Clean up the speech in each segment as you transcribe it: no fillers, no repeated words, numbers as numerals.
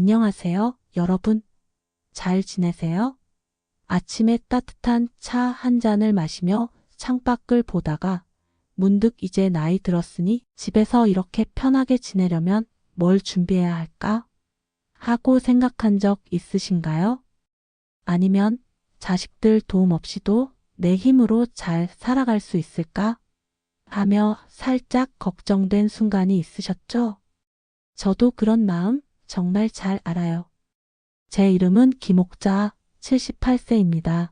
안녕하세요, 여러분. 잘 지내세요? 아침에 따뜻한 차 한 잔을 마시며 창밖을 보다가 문득 이제 나이 들었으니 집에서 이렇게 편하게 지내려면 뭘 준비해야 할까? 하고 생각한 적 있으신가요? 아니면 자식들 도움 없이도 내 힘으로 잘 살아갈 수 있을까? 하며 살짝 걱정된 순간이 있으셨죠? 저도 그런 마음 정말 잘 알아요. 제 이름은 김옥자, 78세입니다.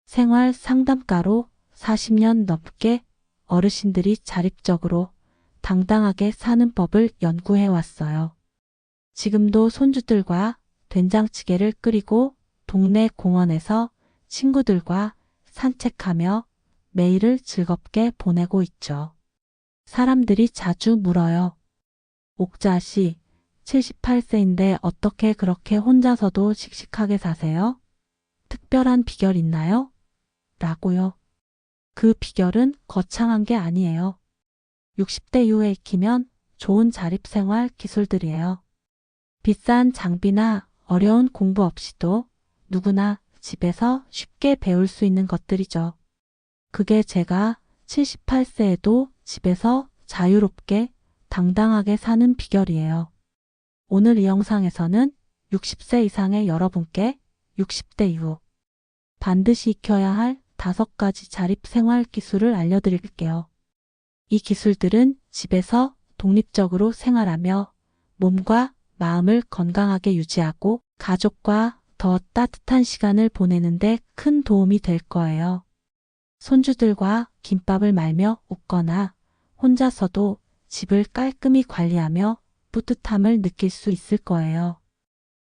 생활 상담가로 40년 넘게 어르신들이 자립적으로 당당하게 사는 법을 연구해 왔어요. 지금도 손주들과 된장찌개를 끓이고 동네 공원에서 친구들과 산책하며 매일을 즐겁게 보내고 있죠. 사람들이 자주 물어요. 옥자 씨, 78세인데 어떻게 그렇게 혼자서도 씩씩하게 사세요? 특별한 비결 있나요? 라고요. 그 비결은 거창한 게 아니에요. 60대 이후에 익히면 좋은 자립생활 기술들이에요. 비싼 장비나 어려운 공부 없이도 누구나 집에서 쉽게 배울 수 있는 것들이죠. 그게 제가 78세에도 집에서 자유롭게 당당하게 사는 비결이에요. 오늘 이 영상에서는 60세 이상의 여러분께 60대 이후 반드시 익혀야 할 5가지 자립생활 기술을 알려드릴게요. 이 기술들은 집에서 독립적으로 생활하며 몸과 마음을 건강하게 유지하고 가족과 더 따뜻한 시간을 보내는데 큰 도움이 될 거예요. 손주들과 김밥을 말며 웃거나 혼자서도 집을 깔끔히 관리하며 뿌듯함을 느낄 수 있을 거예요.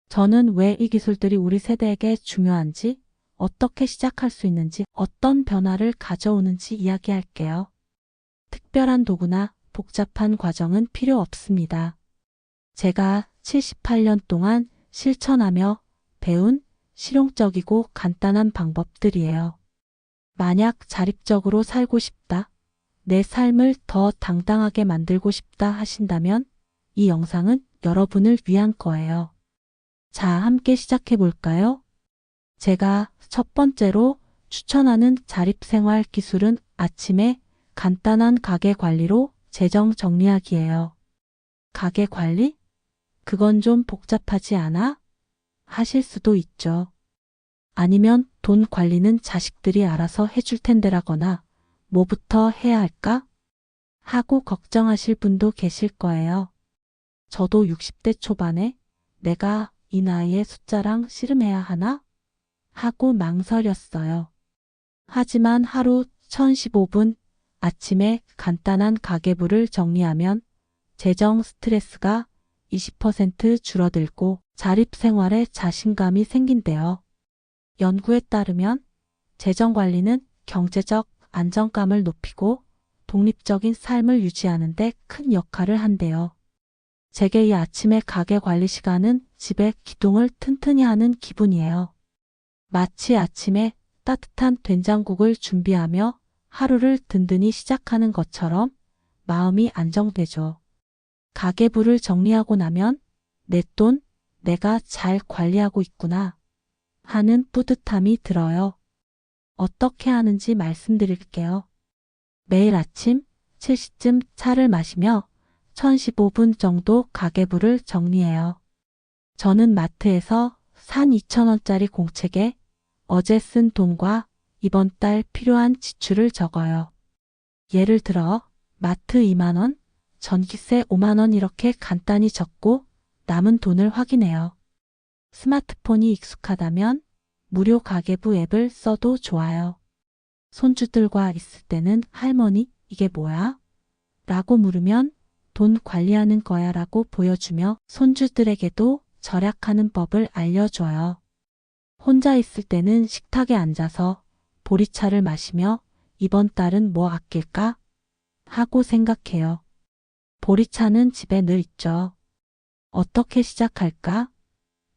저는 왜 이 기술들이 우리 세대에게 중요한지, 어떻게 시작할 수 있는지, 어떤 변화를 가져오는지 이야기할게요. 특별한 도구나 복잡한 과정은 필요 없습니다. 제가 78년 동안 실천하며 배운 실용적이고 간단한 방법들이에요. 만약 자립적으로 살고 싶다, 내 삶을 더 당당하게 만들고 싶다 하신다면 이 영상은 여러분을 위한 거예요. 자, 함께 시작해 볼까요? 제가 첫 번째로 추천하는 자립생활 기술은 아침에 간단한 가게 관리로 재정 정리하기예요. 가게 관리? 그건 좀 복잡하지 않아? 하실 수도 있죠. 아니면 돈 관리는 자식들이 알아서 해줄 텐데라거나 뭐부터 해야 할까? 하고 걱정하실 분도 계실 거예요. 저도 60대 초반에 내가 이 나이에 숫자랑 씨름해야 하나? 하고 망설였어요. 하지만 하루 1015분 아침에 간단한 가계부를 정리하면 재정 스트레스가 20% 줄어들고 자립생활에 자신감이 생긴대요. 연구에 따르면 재정 관리는 경제적 안정감을 높이고 독립적인 삶을 유지하는 데 큰 역할을 한대요. 제게 이 아침의 가게 관리 시간은 집의 기둥을 튼튼히 하는 기분이에요. 마치 아침에 따뜻한 된장국을 준비하며 하루를 든든히 시작하는 것처럼 마음이 안정되죠. 가계부를 정리하고 나면 내 돈, 내가 잘 관리하고 있구나 하는 뿌듯함이 들어요. 어떻게 하는지 말씀드릴게요. 매일 아침 7시쯤 차를 마시며 1015분 정도 가계부를 정리해요. 저는 마트에서 산 2,000원짜리 공책에 어제 쓴 돈과 이번 달 필요한 지출을 적어요. 예를 들어 마트 2만원, 전기세 5만원 이렇게 간단히 적고 남은 돈을 확인해요. 스마트폰이 익숙하다면 무료 가계부 앱을 써도 좋아요. 손주들과 있을 때는 할머니, 이게 뭐야? 라고 물으면 돈 관리하는 거야 라고 보여주며 손주들에게도 절약하는 법을 알려줘요. 혼자 있을 때는 식탁에 앉아서 보리차를 마시며 이번 달은 뭐 아낄까? 하고 생각해요. 보리차는 집에 늘 있죠. 어떻게 시작할까?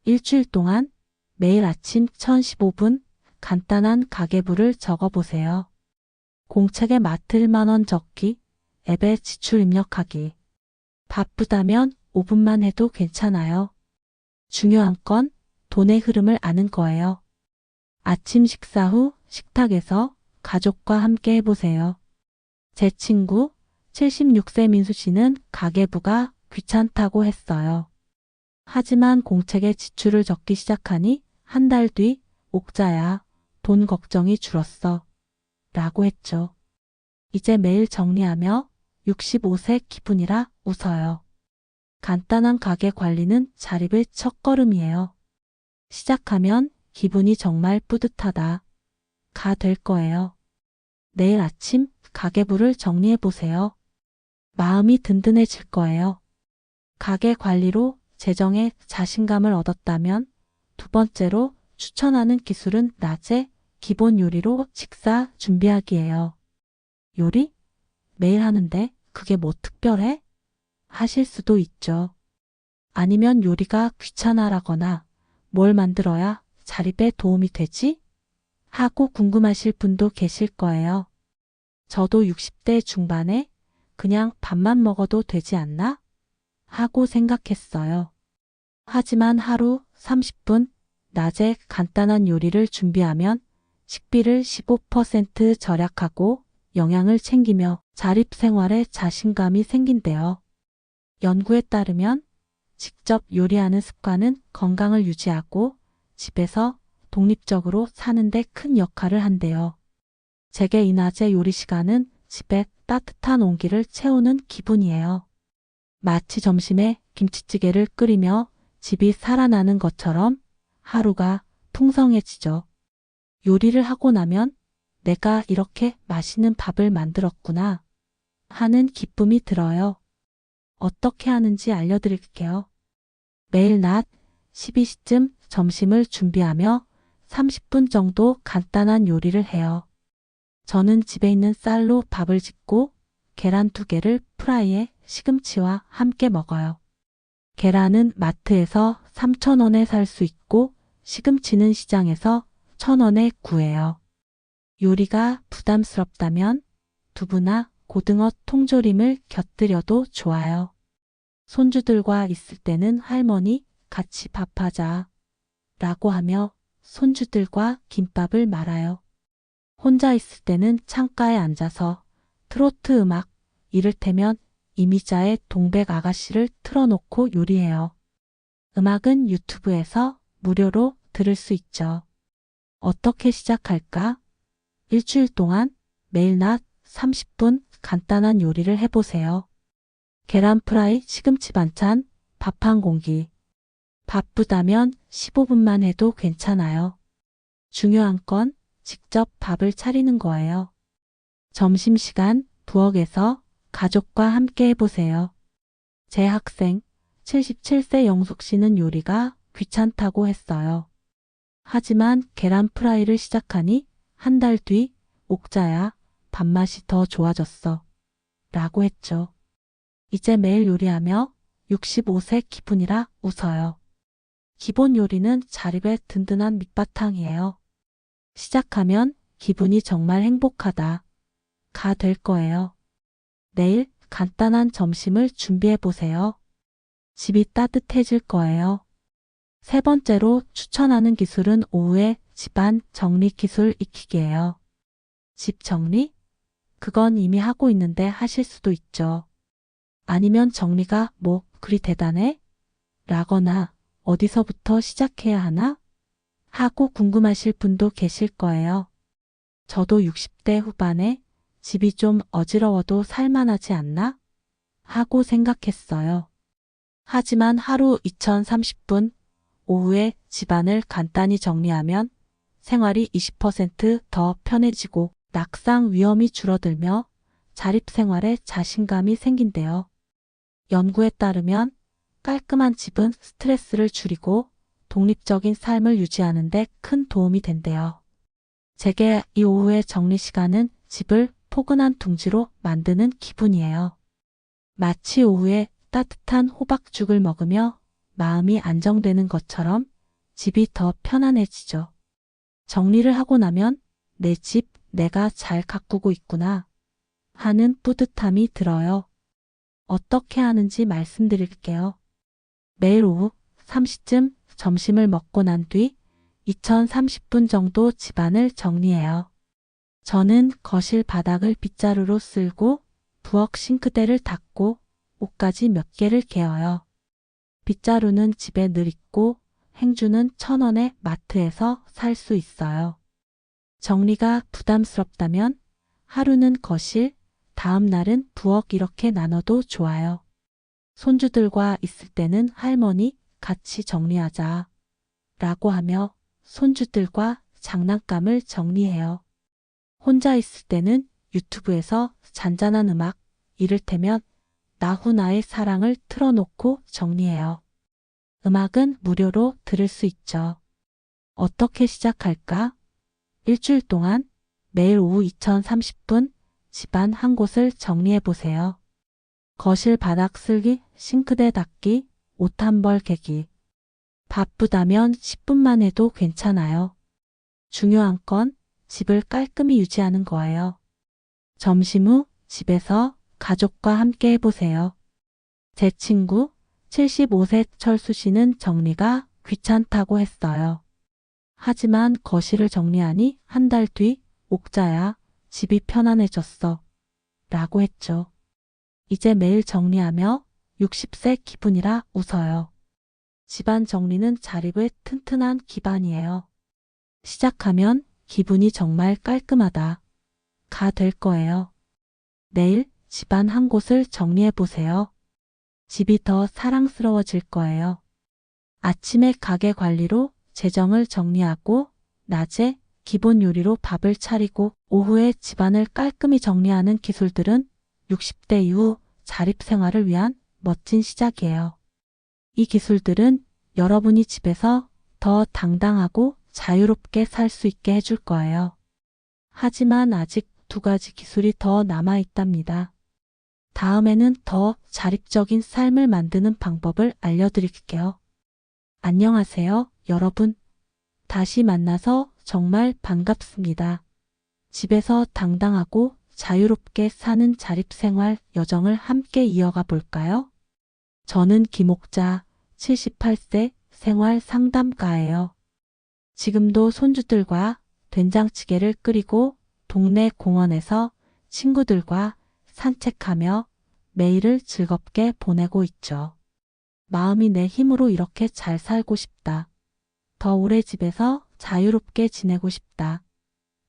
일주일 동안 매일 아침 1015분 간단한 가계부를 적어보세요. 공책에 마트 1만원 적기, 앱에 지출 입력하기. 바쁘다면 5분만 해도 괜찮아요. 중요한 건 돈의 흐름을 아는 거예요. 아침 식사 후 식탁에서 가족과 함께 해보세요. 제 친구 76세 민수 씨는 가계부가 귀찮다고 했어요. 하지만 공책에 지출을 적기 시작하니 한 달 뒤 옥자야, 돈 걱정이 줄었어. 라고 했죠. 이제 매일 정리하며 65세 기분이라 웃어요. 간단한 가게 관리는 자립의 첫걸음이에요. 시작하면 기분이 정말 뿌듯하다. 가 될 거예요. 내일 아침 가계부를 정리해 보세요. 마음이 든든해질 거예요. 가계 관리로 재정에 자신감을 얻었다면 두 번째로 추천하는 기술은 낮에 기본 요리로 식사 준비하기예요. 요리? 매일 하는데 그게 뭐 특별해? 하실 수도 있죠. 아니면 요리가 귀찮아라거나 뭘 만들어야 자립에 도움이 되지? 하고 궁금하실 분도 계실 거예요. 저도 60대 중반에 그냥 밥만 먹어도 되지 않나? 하고 생각했어요. 하지만 하루 30분 낮에 간단한 요리를 준비하면 식비를 15% 절약하고 영양을 챙기며 자립 생활에 자신감이 생긴대요. 연구에 따르면 직접 요리하는 습관은 건강을 유지하고 집에서 독립적으로 사는 데 큰 역할을 한대요. 제게 이 낮의 요리 시간은 집에 따뜻한 온기를 채우는 기분이에요. 마치 점심에 김치찌개를 끓이며 집이 살아나는 것처럼 하루가 풍성해지죠. 요리를 하고 나면 내가 이렇게 맛있는 밥을 만들었구나 하는 기쁨이 들어요. 어떻게 하는지 알려드릴게요. 매일 낮 12시쯤 점심을 준비하며 30분 정도 간단한 요리를 해요. 저는 집에 있는 쌀로 밥을 짓고 계란 2개를 프라이에 시금치와 함께 먹어요. 계란은 마트에서 3,000원에 살 수 있고 시금치는 시장에서 1,000원에 구해요. 요리가 부담스럽다면 두부나 고등어 통조림을 곁들여도 좋아요. 손주들과 있을 때는 할머니 같이 밥하자 라고 하며 손주들과 김밥을 말아요. 혼자 있을 때는 창가에 앉아서 트로트 음악, 이를테면 이미자의 동백 아가씨를 틀어놓고 요리해요. 음악은 유튜브에서 무료로 들을 수 있죠. 어떻게 시작할까? 일주일 동안 매일 낮 30분 간단한 요리를 해보세요. 계란 프라이, 시금치 반찬, 밥 한 공기. 바쁘다면 15분만 해도 괜찮아요. 중요한 건 직접 밥을 차리는 거예요. 점심시간 부엌에서 가족과 함께 해보세요. 제 학생 77세 영숙 씨는 요리가 귀찮다고 했어요. 하지만 계란 프라이를 시작하니 한 달 뒤 옥자야, 밥맛이 더 좋아졌어. 라고 했죠. 이제 매일 요리하며 65세 기분이라 웃어요. 기본 요리는 자립의 든든한 밑바탕이에요. 시작하면 기분이 정말 행복하다. 가 될 거예요. 내일 간단한 점심을 준비해 보세요. 집이 따뜻해질 거예요. 세 번째로 추천하는 기술은 오후에 집안 정리 기술 익히기예요. 집 정리? 그건 이미 하고 있는데 하실 수도 있죠. 아니면 정리가 뭐 그리 대단해? 라거나 어디서부터 시작해야 하나? 하고 궁금하실 분도 계실 거예요. 저도 60대 후반에 집이 좀 어지러워도 살만하지 않나? 하고 생각했어요. 하지만 하루 2030분 오후에 집안을 간단히 정리하면 생활이 20% 더 편해지고 낙상 위험이 줄어들며 자립생활에 자신감이 생긴대요. 연구에 따르면 깔끔한 집은 스트레스를 줄이고 독립적인 삶을 유지하는 데 큰 도움이 된대요. 제게 이 오후의 정리 시간은 집을 포근한 둥지로 만드는 기분이에요. 마치 오후에 따뜻한 호박죽을 먹으며 마음이 안정되는 것처럼 집이 더 편안해지죠. 정리를 하고 나면 내 집 내가 잘 가꾸고 있구나 하는 뿌듯함이 들어요. 어떻게 하는지 말씀드릴게요. 매일 오후 3시쯤 점심을 먹고 난 뒤 2030분 정도 집안을 정리해요. 저는 거실 바닥을 빗자루로 쓸고 부엌 싱크대를 닦고 옷가지 몇 개를 개어요. 빗자루는 집에 늘 있고 행주는 1,000원에 마트에서 살 수 있어요. 정리가 부담스럽다면 하루는 거실, 다음 날은 부엌 이렇게 나눠도 좋아요. 손주들과 있을 때는 할머니 같이 정리하자 라고 하며 손주들과 장난감을 정리해요. 혼자 있을 때는 유튜브에서 잔잔한 음악, 이를테면 나훈아의 사랑을 틀어놓고 정리해요. 음악은 무료로 들을 수 있죠. 어떻게 시작할까? 일주일 동안 매일 오후 2030분 집안 한 곳을 정리해보세요. 거실 바닥 쓸기, 싱크대 닦기, 옷 한 벌 개기. 바쁘다면 10분만 해도 괜찮아요. 중요한 건 집을 깔끔히 유지하는 거예요. 점심 후 집에서 가족과 함께 해보세요. 제 친구 75세 철수 씨는 정리가 귀찮다고 했어요. 하지만 거실을 정리하니 한 달 뒤 옥자야 집이 편안해졌어 라고 했죠. 이제 매일 정리하며 60세 기분이라 웃어요. 집안 정리는 자립의 튼튼한 기반이에요. 시작하면 기분이 정말 깔끔하다 가 될 거예요. 내일 집안 한 곳을 정리해 보세요. 집이 더 사랑스러워질 거예요. 아침에 가게 관리로 재정을 정리하고 낮에 기본 요리로 밥을 차리고 오후에 집안을 깔끔히 정리하는 기술들은 60대 이후 자립생활을 위한 멋진 시작이에요. 이 기술들은 여러분이 집에서 더 당당하고 자유롭게 살 수 있게 해줄 거예요. 하지만 아직 2가지 기술이 더 남아 있답니다. 다음에는 더 자립적인 삶을 만드는 방법을 알려드릴게요. 안녕하세요, 여러분. 다시 만나서 정말 반갑습니다. 집에서 당당하고 자유롭게 사는 자립생활 여정을 함께 이어가 볼까요? 저는 김옥자 78세 생활 상담가예요. 지금도 손주들과 된장찌개를 끓이고 동네 공원에서 친구들과 산책하며 매일을 즐겁게 보내고 있죠. 마음이 내 힘으로 이렇게 잘 살고 싶다. 더 오래 집에서 자유롭게 지내고 싶다.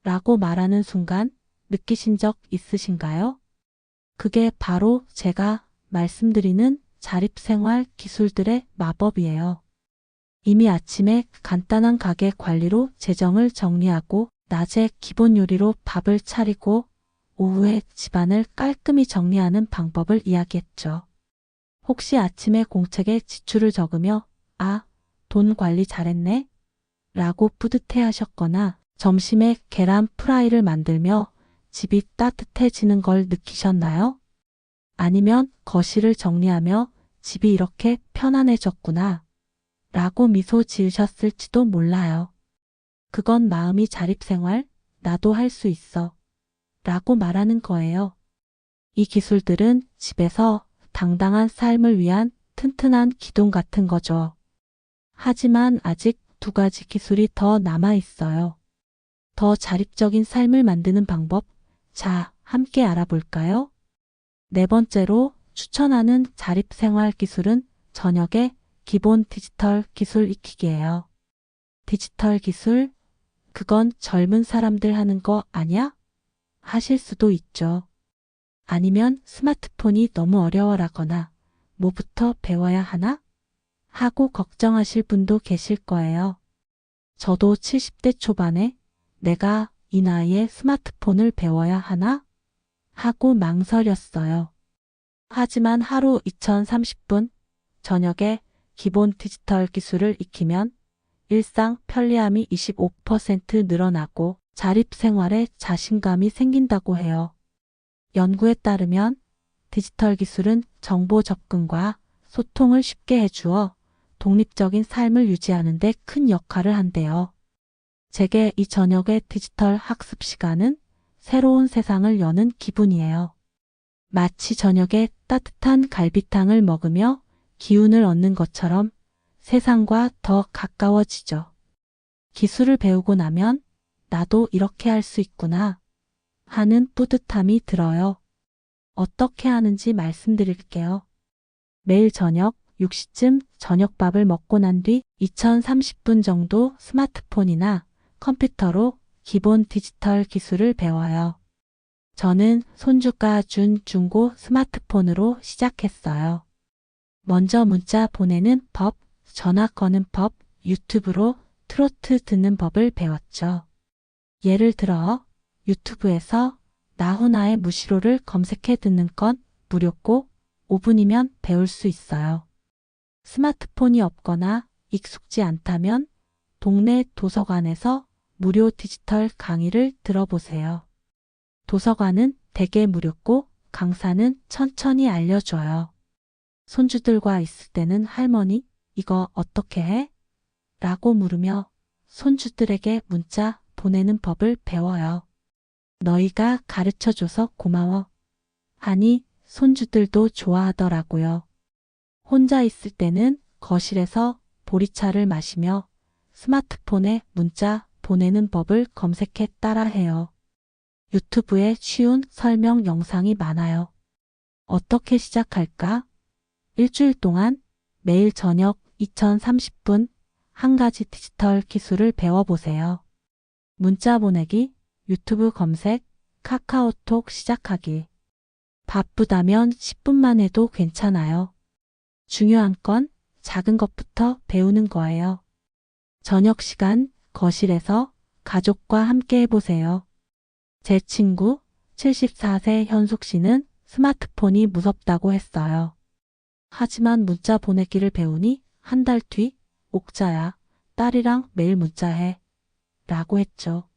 라고 말하는 순간 느끼신 적 있으신가요? 그게 바로 제가 말씀드리는 자립생활 기술들의 마법이에요. 이미 아침에 간단한 가게 관리로 재정을 정리하고 낮에 기본 요리로 밥을 차리고 오후에 집안을 깔끔히 정리하는 방법을 이야기했죠. 혹시 아침에 공책에 지출을 적으며 돈 관리 잘했네? 라고 뿌듯해 하셨거나 점심에 계란 프라이를 만들며 집이 따뜻해지는 걸 느끼셨나요? 아니면 거실을 정리하며 집이 이렇게 편안해졌구나 라고 미소 지으셨을지도 몰라요. 그건 마음이 자립생활, 나도 할 수 있어 라고 말하는 거예요. 이 기술들은 집에서 당당한 삶을 위한 튼튼한 기둥 같은 거죠. 하지만 아직 2가지 기술이 더 남아 있어요. 더 자립적인 삶을 만드는 방법, 자, 함께 알아볼까요? 4번째로 추천하는 자립생활 기술은 저녁에 기본 디지털 기술 익히기예요. 디지털 기술? 그건 젊은 사람들 하는 거 아니야? 하실 수도 있죠. 아니면 스마트폰이 너무 어려워라거나 뭐부터 배워야 하나? 하고 걱정하실 분도 계실 거예요. 저도 70대 초반에 내가 이 나이에 스마트폰을 배워야 하나? 하고 망설였어요. 하지만 하루 2030분 저녁에 기본 디지털 기술을 익히면 일상 편리함이 25% 늘어나고 자립생활에 자신감이 생긴다고 해요. 연구에 따르면 디지털 기술은 정보 접근과 소통을 쉽게 해주어 독립적인 삶을 유지하는 데 큰 역할을 한대요. 제게 이 저녁의 디지털 학습 시간은 새로운 세상을 여는 기분이에요. 마치 저녁에 따뜻한 갈비탕을 먹으며 기운을 얻는 것처럼 세상과 더 가까워지죠. 기술을 배우고 나면 나도 이렇게 할 수 있구나 하는 뿌듯함이 들어요. 어떻게 하는지 말씀드릴게요. 매일 저녁 6시쯤 저녁밥을 먹고 난 뒤 2030분 정도 스마트폰이나 컴퓨터로 기본 디지털 기술을 배워요. 저는 손주가 준 중고 스마트폰으로 시작했어요. 먼저 문자 보내는 법, 전화 거는 법, 유튜브로 트로트 듣는 법을 배웠죠. 예를 들어 유튜브에서 나훈아의 무시로를 검색해 듣는 건 무료고 5분이면 배울 수 있어요. 스마트폰이 없거나 익숙지 않다면 동네 도서관에서 무료 디지털 강의를 들어보세요. 도서관은 대개 무료고 강사는 천천히 알려줘요. 손주들과 있을 때는 할머니, 이거 어떻게 해? 라고 물으며 손주들에게 문자 보내는 법을 배워요. 너희가 가르쳐줘서 고마워. 하니 손주들도 좋아하더라고요. 혼자 있을 때는 거실에서 보리차를 마시며 스마트폰에 문자 보내는 법을 검색해 따라해요. 유튜브에 쉬운 설명 영상이 많아요. 어떻게 시작할까? 일주일 동안 매일 저녁 2030분 한 가지 디지털 기술을 배워보세요. 문자 보내기, 유튜브 검색, 카카오톡 시작하기. 바쁘다면 10분만 해도 괜찮아요. 중요한 건 작은 것부터 배우는 거예요. 저녁 시간 거실에서 가족과 함께 해보세요. 제 친구 74세 현숙 씨는 스마트폰이 무섭다고 했어요. 하지만 문자 보내기를 배우니 한 달 뒤 옥자야, 딸이랑 매일 문자해 라고 했죠.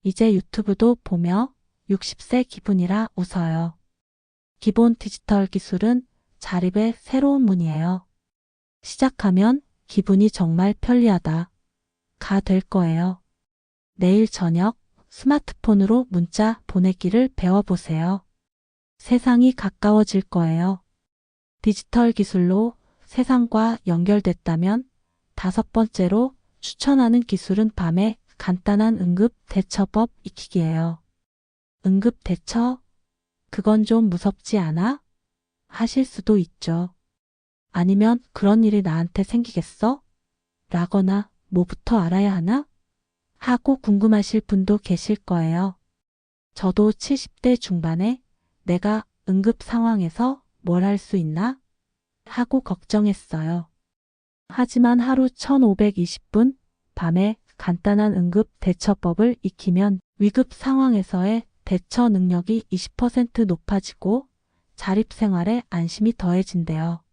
이제 유튜브도 보며 60세 기분이라 웃어요. 기본 디지털 기술은 자립의 새로운 문이에요. 시작하면 기분이 정말 편리하다 가 될 거예요. 내일 저녁 스마트폰으로 문자 보내기를 배워보세요. 세상이 가까워질 거예요. 디지털 기술로 세상과 연결됐다면 5번째로 추천하는 기술은 밤에 간단한 응급 대처법 익히기예요. 응급 대처? 그건 좀 무섭지 않아? 하실 수도 있죠. 아니면 그런 일이 나한테 생기겠어? 라거나 뭐부터 알아야 하나? 하고 궁금하실 분도 계실 거예요. 저도 70대 중반에 내가 응급 상황에서 뭘 할 수 있나? 하고 걱정했어요. 하지만 하루 1520분 밤에 간단한 응급 대처법을 익히면 위급 상황에서의 대처 능력이 20% 높아지고 자립생활에 안심이 더해진대요.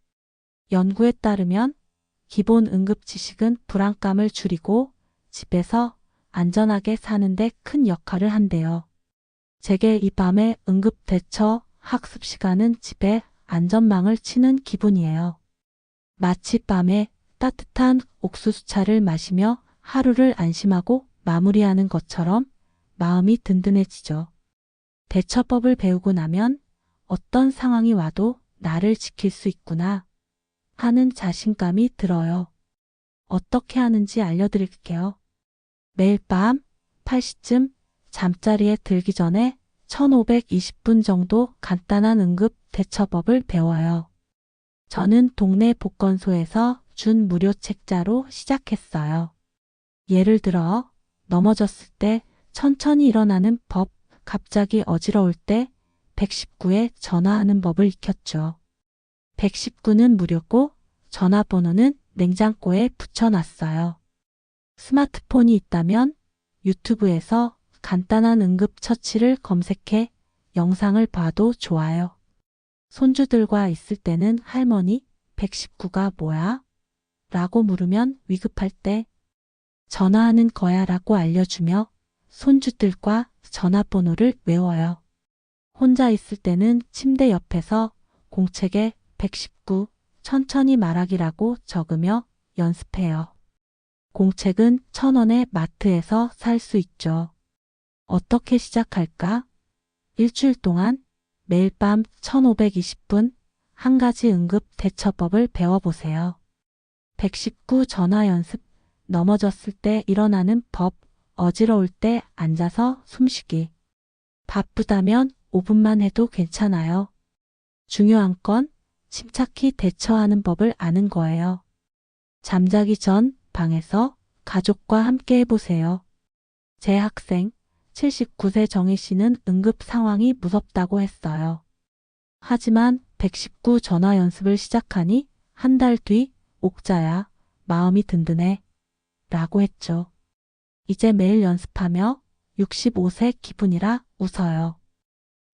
연구에 따르면 기본 응급 지식은 불안감을 줄이고 집에서 안전하게 사는데 큰 역할을 한대요. 제게 이 밤의 응급 대처 학습 시간은 집에 안전망을 치는 기분이에요. 마치 밤에 따뜻한 옥수수차를 마시며 하루를 안심하고 마무리하는 것처럼 마음이 든든해지죠. 대처법을 배우고 나면 어떤 상황이 와도 나를 지킬 수 있구나 하는 자신감이 들어요. 어떻게 하는지 알려드릴게요. 매일 밤 8시쯤 잠자리에 들기 전에 1520분 정도 간단한 응급 대처법을 배워요. 저는 동네 복권소에서 준 무료 책자로 시작했어요. 예를 들어 넘어졌을 때 천천히 일어나는 법, 갑자기 어지러울 때 119에 전화하는 법을 익혔죠. 119는 무료고 전화번호는 냉장고에 붙여놨어요. 스마트폰이 있다면 유튜브에서 간단한 응급처치를 검색해 영상을 봐도 좋아요. 손주들과 있을 때는 할머니, 119가 뭐야? 라고 물으면 위급할 때 전화하는 거야 라고 알려주며 손주들과 전화번호를 외워요. 혼자 있을 때는 침대 옆에서 공책에 119 천천히 말하기라고 적으며 연습해요. 공책은 1,000원에 마트에서 살 수 있죠. 어떻게 시작할까? 일주일 동안 매일 밤 1520분 한 가지 응급 대처법을 배워보세요. 119 전화 연습, 넘어졌을 때 일어나는 법, 어지러울 때 앉아서 숨쉬기. 바쁘다면 5분만 해도 괜찮아요. 중요한 건 침착히 대처하는 법을 아는 거예요. 잠자기 전 방에서 가족과 함께 해보세요. 제 학생 79세 정희 씨는 응급 상황이 무섭다고 했어요. 하지만 119 전화 연습을 시작하니 한 달 뒤 옥자야, 마음이 든든해 라고 했죠. 이제 매일 연습하며 65세 기분이라 웃어요.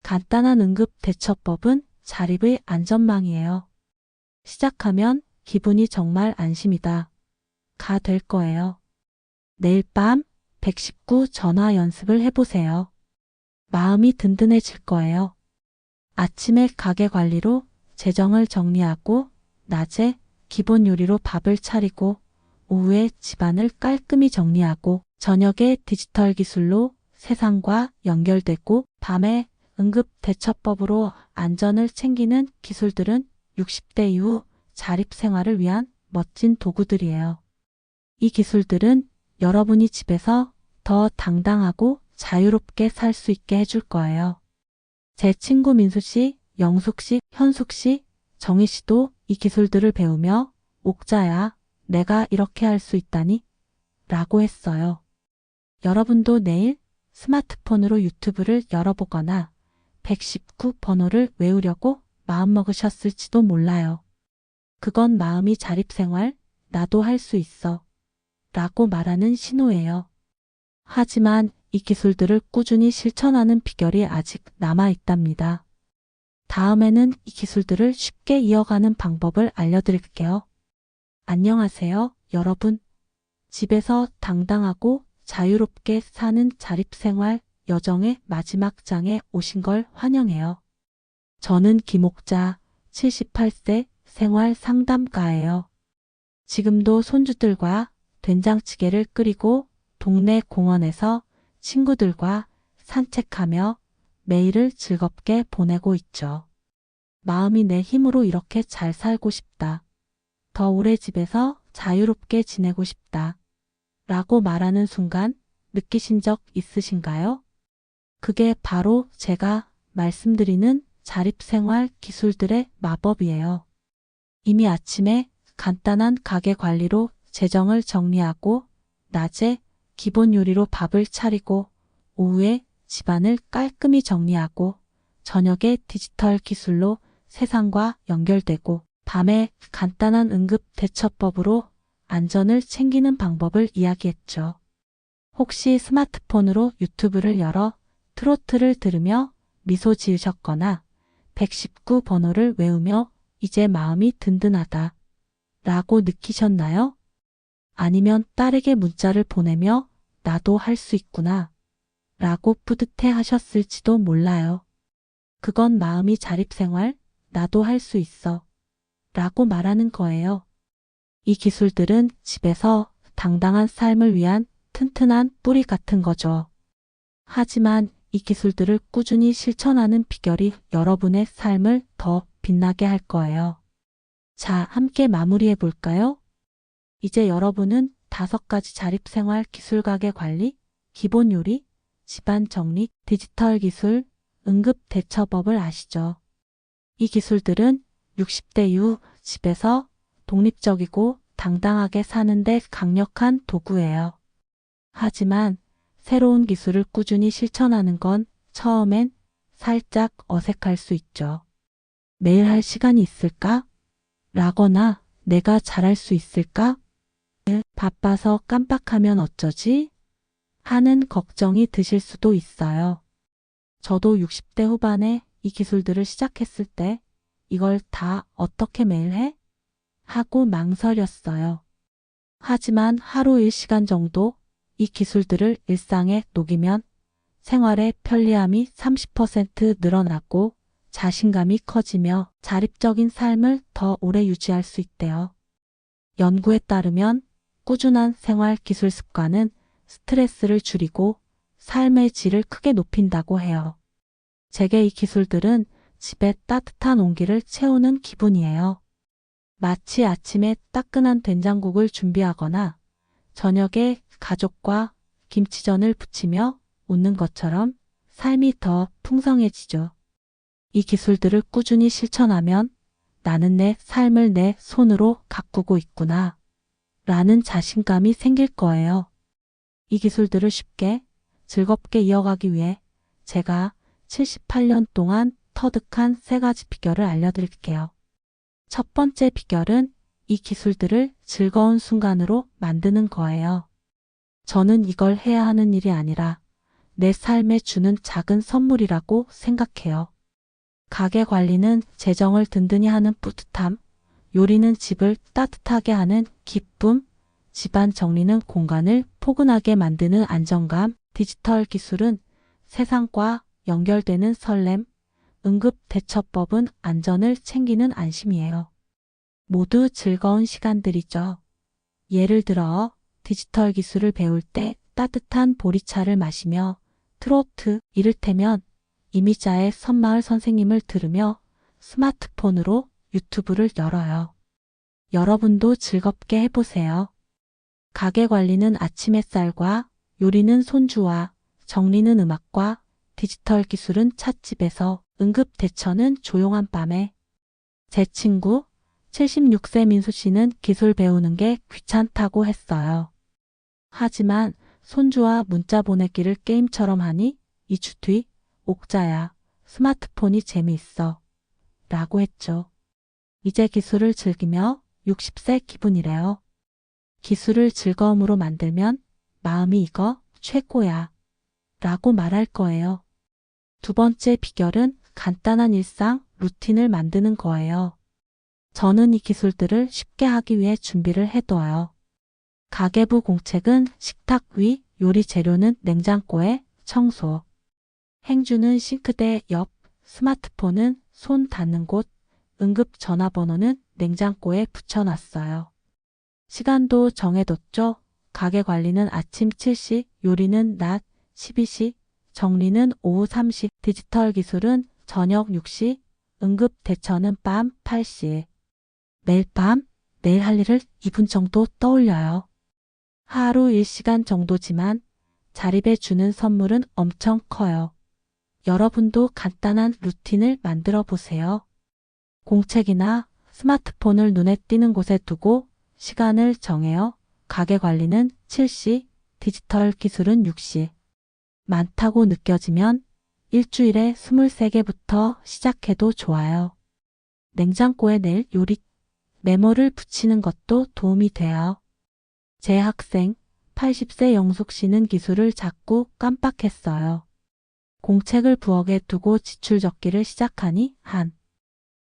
간단한 응급 대처법은 자립의 안전망이에요. 시작하면 기분이 정말 안심이다 가 될 거예요. 내일 밤 119 전화 연습을 해보세요. 마음이 든든해질 거예요. 아침에 가게 관리로 재정을 정리하고, 낮에 기본 요리로 밥을 차리고, 오후에 집안을 깔끔히 정리하고, 저녁에 디지털 기술로 세상과 연결되고, 밤에 응급 대처법으로 안전을 챙기는 기술들은 60대 이후 자립 생활을 위한 멋진 도구들이에요. 이 기술들은 여러분이 집에서 더 당당하고 자유롭게 살 수 있게 해줄 거예요. 제 친구 민수 씨, 영숙 씨, 현숙 씨, 정희 씨도 이 기술들을 배우며 옥자야, 내가 이렇게 할 수 있다니 라고 했어요. 여러분도 내일 스마트폰으로 유튜브를 열어보거나 119 번호를 외우려고 마음먹으셨을지도 몰라요. 그건 마음이 자립생활, 나도 할 수 있어 라고 말하는 신호예요. 하지만 이 기술들을 꾸준히 실천하는 비결이 아직 남아있답니다. 다음에는 이 기술들을 쉽게 이어가는 방법을 알려드릴게요. 안녕하세요, 여러분. 집에서 당당하고 자유롭게 사는 자립생활 여정의 마지막 장에 오신 걸 환영해요. 저는 김옥자, 78세 생활 상담가예요. 지금도 손주들과 된장찌개를 끓이고 동네 공원에서 친구들과 산책하며 매일을 즐겁게 보내고 있죠. 마음이 내 힘으로 이렇게 잘 살고 싶다. 더 오래 집에서 자유롭게 지내고 싶다. 라고 말하는 순간 느끼신 적 있으신가요? 그게 바로 제가 말씀드리는 자립생활 기술들의 마법이에요. 이미 아침에 간단한 가게 관리로 재정을 정리하고, 낮에 기본 요리로 밥을 차리고, 오후에 집안을 깔끔히 정리하고, 저녁에 디지털 기술로 세상과 연결되고, 밤에 간단한 응급 대처법으로 안전을 챙기는 방법을 이야기했죠. 혹시 스마트폰으로 유튜브를 열어 트로트를 들으며 미소 지으셨거나 119 번호를 외우며 이제 마음이 든든하다 라고 느끼셨나요? 아니면 딸에게 문자를 보내며 나도 할 수 있구나 라고 뿌듯해 하셨을지도 몰라요. 그건 마음이 자립생활, 나도 할 수 있어 라고 말하는 거예요. 이 기술들은 집에서 당당한 삶을 위한 튼튼한 뿌리 같은 거죠. 하지만 이 기술들을 꾸준히 실천하는 비결이 여러분의 삶을 더 빛나게 할 거예요. 자, 함께 마무리해 볼까요? 이제 여러분은 5가지 자립생활 기술 가게 관리, 기본 요리, 집안 정리, 디지털 기술, 응급 대처법을 아시죠? 이 기술들은 60대 이후 집에서 독립적이고 당당하게 사는데 강력한 도구예요. 하지만 새로운 기술을 꾸준히 실천하는 건 처음엔 살짝 어색할 수 있죠. 매일 할 시간이 있을까? 라거나 내가 잘할 수 있을까? 바빠서 깜빡하면 어쩌지? 하는 걱정이 드실 수도 있어요. 저도 60대 후반에 이 기술들을 시작했을 때 이걸 다 어떻게 매일 해? 하고 망설였어요. 하지만 하루 1시간 정도 이 기술들을 일상에 녹이면 생활의 편리함이 30% 늘어나고 자신감이 커지며 자립적인 삶을 더 오래 유지할 수 있대요. 연구에 따르면 꾸준한 생활 기술 습관은 스트레스를 줄이고 삶의 질을 크게 높인다고 해요. 제게 이 기술들은 집에 따뜻한 온기를 채우는 기분이에요. 마치 아침에 따끈한 된장국을 준비하거나 저녁에 가족과 김치전을 부치며 웃는 것처럼 삶이 더 풍성해지죠. 이 기술들을 꾸준히 실천하면 나는 내 삶을 내 손으로 가꾸고 있구나 라는 자신감이 생길 거예요. 이 기술들을 쉽게 즐겁게 이어가기 위해 제가 78년 동안 터득한 3가지 비결을 알려드릴게요. 첫 번째 비결은 이 기술들을 즐거운 순간으로 만드는 거예요. 저는 이걸 해야 하는 일이 아니라 내 삶에 주는 작은 선물이라고 생각해요. 가게 관리는 재정을 든든히 하는 뿌듯함, 요리는 집을 따뜻하게 하는 기쁨, 집안 정리는 공간을 포근하게 만드는 안정감, 디지털 기술은 세상과 연결되는 설렘, 응급대처법은 안전을 챙기는 안심이에요. 모두 즐거운 시간들이죠. 예를 들어 디지털 기술을 배울 때 따뜻한 보리차를 마시며 트로트, 이를테면 이미자의 섬마을 선생님을 들으며 스마트폰으로 유튜브를 열어요. 여러분도 즐겁게 해보세요. 가게 관리는 아침 햇살과 요리는 손주와 정리는 음악과 디지털 기술은 찻집에서 응급대처는 조용한 밤에 제 친구 76세 민수 씨는 기술 배우는 게 귀찮다고 했어요. 하지만 손주와 문자 보내기를 게임처럼 하니 2주 뒤 옥자야, 스마트폰이 재미있어 라고 했죠. 이제 기술을 즐기며 60세 기분이래요. 기술을 즐거움으로 만들면 마음이 이거 최고야 라고 말할 거예요. 두 번째 비결은 간단한 일상 루틴을 만드는 거예요. 저는 이 기술들을 쉽게 하기 위해 준비를 해둬요. 가계부 공책은 식탁 위, 요리 재료는 냉장고에 청소, 행주는 싱크대 옆, 스마트폰은 손 닿는 곳, 응급 전화번호는 냉장고에 붙여놨어요. 시간도 정해뒀죠. 가게 관리는 아침 7시, 요리는 낮 12시, 정리는 오후 3시, 디지털 기술은 저녁 6시, 응급 대처는 밤 8시. 매일 밤, 내일 할 일을 2분 정도 떠올려요. 하루 1시간 정도지만 자립에 주는 선물은 엄청 커요. 여러분도 간단한 루틴을 만들어 보세요. 공책이나 스마트폰을 눈에 띄는 곳에 두고 시간을 정해요. 가게 관리는 7시, 디지털 기술은 6시. 많다고 느껴지면 일주일에 23개부터 시작해도 좋아요. 냉장고에 내일 요리 메모를 붙이는 것도 도움이 돼요. 제 학생 80세 영숙 씨는 기술을 자꾸 깜빡했어요. 공책을 부엌에 두고 지출 적기를 시작하니 한